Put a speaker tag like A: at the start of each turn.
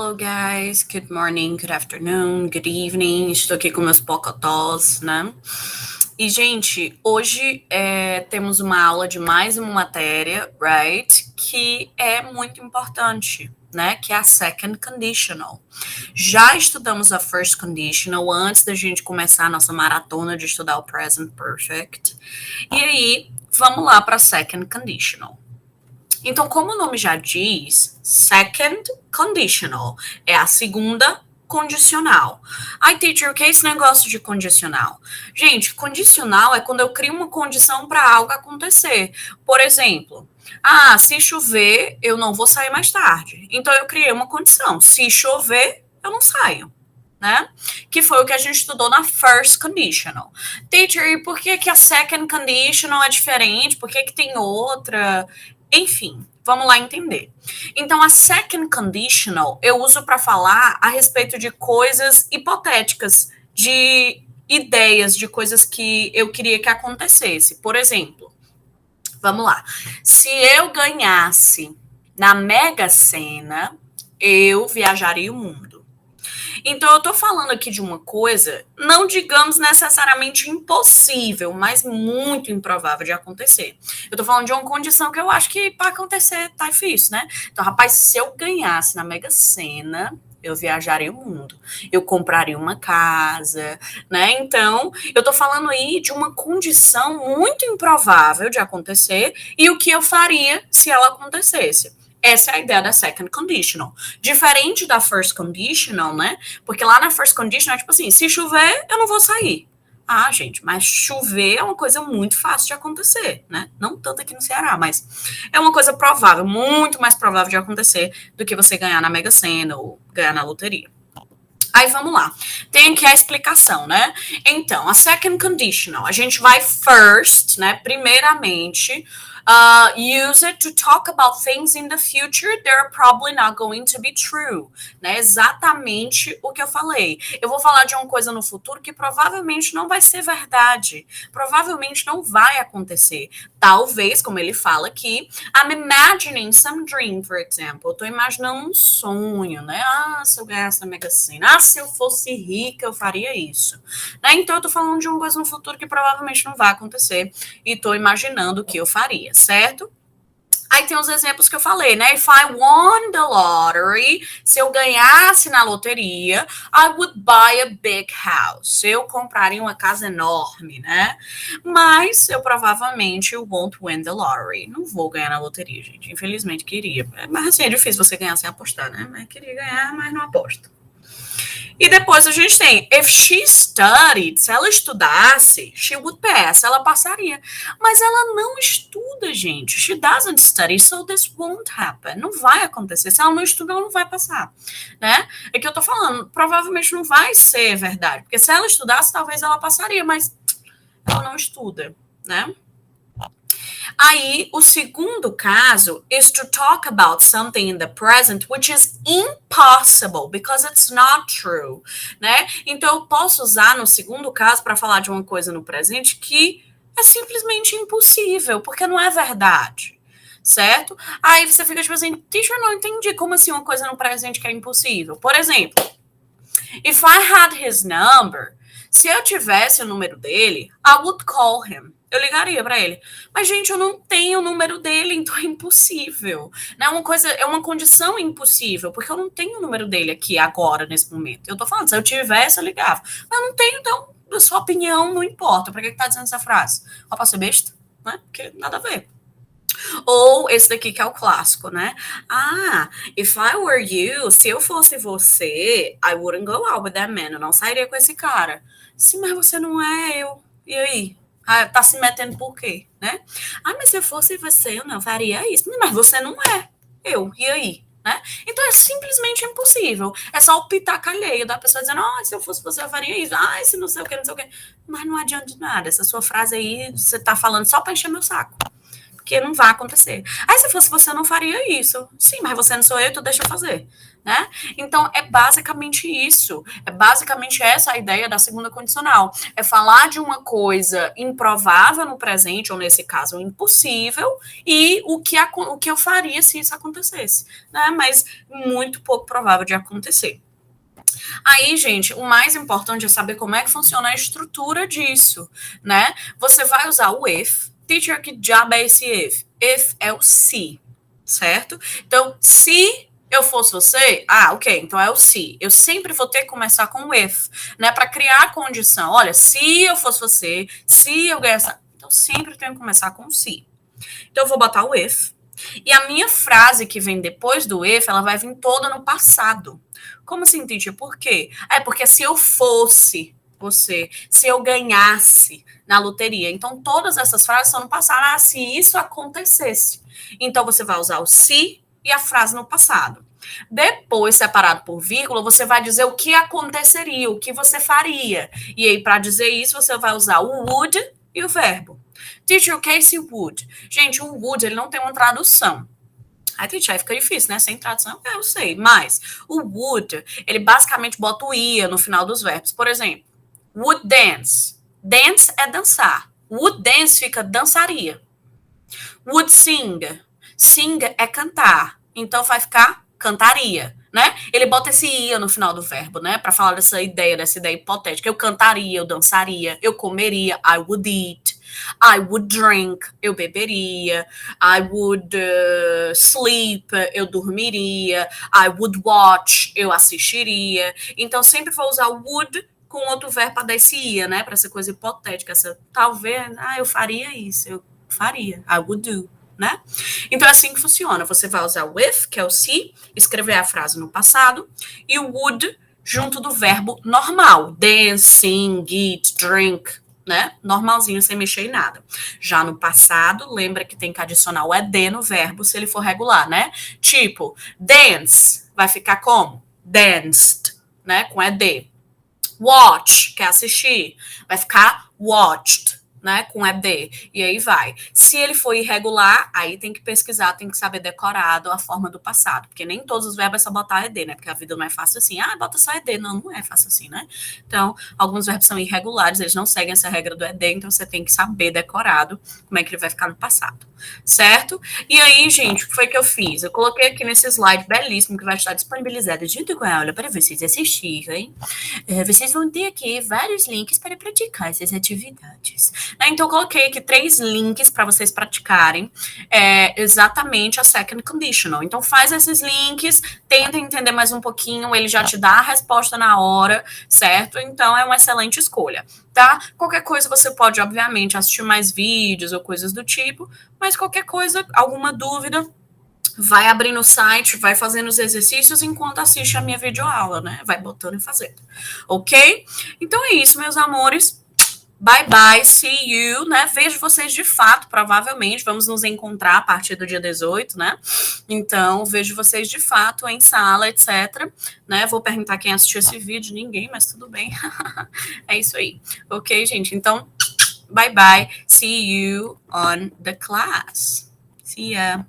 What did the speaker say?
A: Hello, guys. Good morning, good afternoon, good evening. Estou aqui com meus pocotós, né? E, gente, hoje temos uma aula de mais uma matéria, right? Que é muito importante, né? Que é a second conditional. Já estudamos a first conditional antes da gente começar a nossa maratona de estudar o present perfect. E aí, vamos lá para a second conditional. Então, como o nome já diz, second conditional é a segunda condicional. Ai, teacher, o que é esse negócio de condicional? Gente, condicional é quando eu crio uma condição para algo acontecer. Por exemplo, se chover, eu não vou sair mais tarde. Então, eu criei uma condição. Se chover, eu não saio. Né? Que foi o que a gente estudou na first conditional. Teacher, e por que a second conditional é diferente? Por que tem outra? Enfim, vamos lá entender. Então, a second conditional eu uso para falar a respeito de coisas hipotéticas, de ideias, de coisas que eu queria que acontecesse. Por exemplo, vamos lá. Se eu ganhasse na Mega Sena, eu viajaria o mundo. Então, eu tô falando aqui de uma coisa, não digamos necessariamente impossível, mas muito improvável de acontecer. Eu tô falando de uma condição que eu acho que para acontecer tá difícil, né? Então, rapaz, se eu ganhasse na Mega Sena, eu viajaria o mundo, eu compraria uma casa, né? Então, eu tô falando aí de uma condição muito improvável de acontecer e o que eu faria se ela acontecesse. Essa é a ideia da second conditional. Diferente da first conditional, né? Porque lá na first conditional é tipo assim, se chover, eu não vou sair. Ah, gente, mas chover é uma coisa muito fácil de acontecer, né? Não tanto aqui no Ceará, mas é uma coisa provável, muito mais provável de acontecer do que você ganhar na Mega Sena ou ganhar na loteria. Aí vamos lá. Tem aqui a explicação, né? Então, a second conditional, a gente vai first, né? Primeiramente, use it to talk about things in the future that are probably not going to be true, né? Exatamente o que eu falei. Eu vou falar de uma coisa no futuro que provavelmente não vai ser verdade. Provavelmente não vai acontecer. Talvez, como ele fala aqui, I'm imagining some dream, for example. Eu tô imaginando um sonho, né? Se eu ganhasse na Mega Sena. Se eu fosse rica, eu faria isso. Né? Então, eu tô falando de uma coisa no futuro que provavelmente não vai acontecer e tô imaginando o que eu faria, certo? Aí tem os exemplos que eu falei, né? If I won the lottery, se eu ganhasse na loteria, I would buy a big house. Eu compraria uma casa enorme, né? Mas eu provavelmente won't win the lottery. Não vou ganhar na loteria, gente. Infelizmente queria. Mas assim, é difícil você ganhar sem apostar, né? Mas queria ganhar, mas não aposto. E depois a gente tem, if she studied, se ela estudasse, she would pass, ela passaria. Mas ela não estuda, gente. She doesn't study, so this won't happen. Não vai acontecer. Se ela não estuda, ela não vai passar, né? É que eu tô falando, provavelmente não vai ser verdade. Porque se ela estudasse, talvez ela passaria, mas ela não estuda, né? Aí, o segundo caso is to talk about something in the present which is impossible because it's not true, né? Então, eu posso usar no segundo caso para falar de uma coisa no presente que é simplesmente impossível, porque não é verdade, certo? Aí você fica tipo assim, teacher, não entendi como assim uma coisa no presente que é impossível. Por exemplo, if I had his number, se eu tivesse o número dele, I would call him. Eu ligaria para ele. Mas, gente, eu não tenho o número dele, então é impossível. Né? É uma condição impossível, porque eu não tenho o número dele aqui agora, nesse momento. Eu tô falando, se eu tivesse, eu ligava. Mas eu não tenho, então, a sua opinião não importa. Pra que tá dizendo essa frase? Ó, pra ser besta? Né? Porque nada a ver. Ou esse daqui que é o clássico, né? If I were you, se eu fosse você, I wouldn't go out with that man. Eu não sairia com esse cara. Sim, mas você não é eu. E aí? Tá se metendo por quê, né? Mas se eu fosse você, eu não faria isso. Mas você não é eu. E aí? Né? Então é simplesmente impossível. É só o pitaco alheio da pessoa dizendo, se eu fosse você, eu faria isso. Se não sei o que, não sei o que. Mas não adianta de nada. Essa sua frase aí, você tá falando só pra encher meu saco. porque não vai acontecer. Aí, se fosse você, eu não faria isso. Sim, mas você não sou eu, então deixa eu fazer. Né? Então, é basicamente isso. É basicamente essa a ideia da segunda condicional. É falar de uma coisa improvável no presente, ou nesse caso, impossível, e o que eu faria se isso acontecesse. Né? Mas muito pouco provável de acontecer. Aí, gente, o mais importante é saber como é que funciona a estrutura disso, né? Você vai usar o if. Teacher, que diabo é esse if? If é o se, certo? Então, se eu fosse você, ok, então é o se. Eu sempre vou ter que começar com o if, né? Para criar a condição. Olha, se eu fosse você, se eu ganhasse. Então, sempre tenho que começar com o se. Então, eu vou botar o if. E a minha frase que vem depois do if, ela vai vir toda no passado. Como assim, teacher? Por quê? É porque se eu fosse você, se eu ganhasse na loteria. Então, todas essas frases são no passado. Se isso acontecesse. Então, você vai usar o se e a frase no passado. Depois, separado por vírgula, você vai dizer o que aconteceria, o que você faria. E aí, para dizer isso, você vai usar o would e o verbo. Teacher, o que é esse would? Gente, o would, ele não tem uma tradução. Aí, teacher, aí fica difícil, né? Sem tradução, eu sei. Mas o would, ele basicamente bota o ia no final dos verbos. Por exemplo, would dance. Dance é dançar. Would dance fica dançaria. Would sing. Sing é cantar. Então vai ficar cantaria, né? Ele bota esse ia no final do verbo, né? Para falar dessa ideia hipotética. Eu cantaria, eu dançaria, eu comeria, I would eat. I would drink, eu beberia. I would sleep, eu dormiria. I would watch, eu assistiria. Então sempre vou usar o would com outro verbo para dar esse ia, né? Para essa coisa hipotética, essa talvez, eu faria isso, eu faria, I would do, né? Então é assim que funciona. Você vai usar o if, que é o se, escrever a frase no passado, e o would junto do verbo normal, dance, sing, eat, drink, né? Normalzinho, sem mexer em nada. Já no passado, lembra que tem que adicionar o ed no verbo se ele for regular, né? Tipo, dance vai ficar como? Danced, né? Com ed. Watch, quer assistir, vai ficar watched, né, com ED, e aí vai. Se ele for irregular, aí tem que pesquisar, tem que saber decorado a forma do passado, porque nem todos os verbos é só botar ED, né, porque a vida não é fácil assim, bota só ED, não é fácil assim, né. Então, alguns verbos são irregulares, eles não seguem essa regra do ED, então você tem que saber decorado como é que ele vai ficar no passado, certo? E aí, gente, o que foi que eu fiz? Eu coloquei aqui nesse slide belíssimo que vai estar disponibilizado junto com a aula para vocês assistirem. Vocês vão ter aqui vários links para praticar essas atividades. Então, eu coloquei aqui 3 links para vocês praticarem exatamente a second conditional. Então, faz esses links, tenta entender mais um pouquinho, ele já te dá a resposta na hora, certo? Então, é uma excelente escolha, tá? Qualquer coisa você pode, obviamente, assistir mais vídeos ou coisas do tipo, mas qualquer coisa, alguma dúvida, vai abrindo o site, vai fazendo os exercícios enquanto assiste a minha videoaula, né? Vai botando e fazendo, ok? Então é isso, meus amores. Bye, bye, see you, né? Vejo vocês de fato, provavelmente. Vamos nos encontrar a partir do dia 18, né? Então, vejo vocês de fato em sala, etc. Né? Vou perguntar quem assistiu esse vídeo. Ninguém, mas tudo bem. É isso aí. Ok, gente? Então, bye, bye. See you on the class. See ya.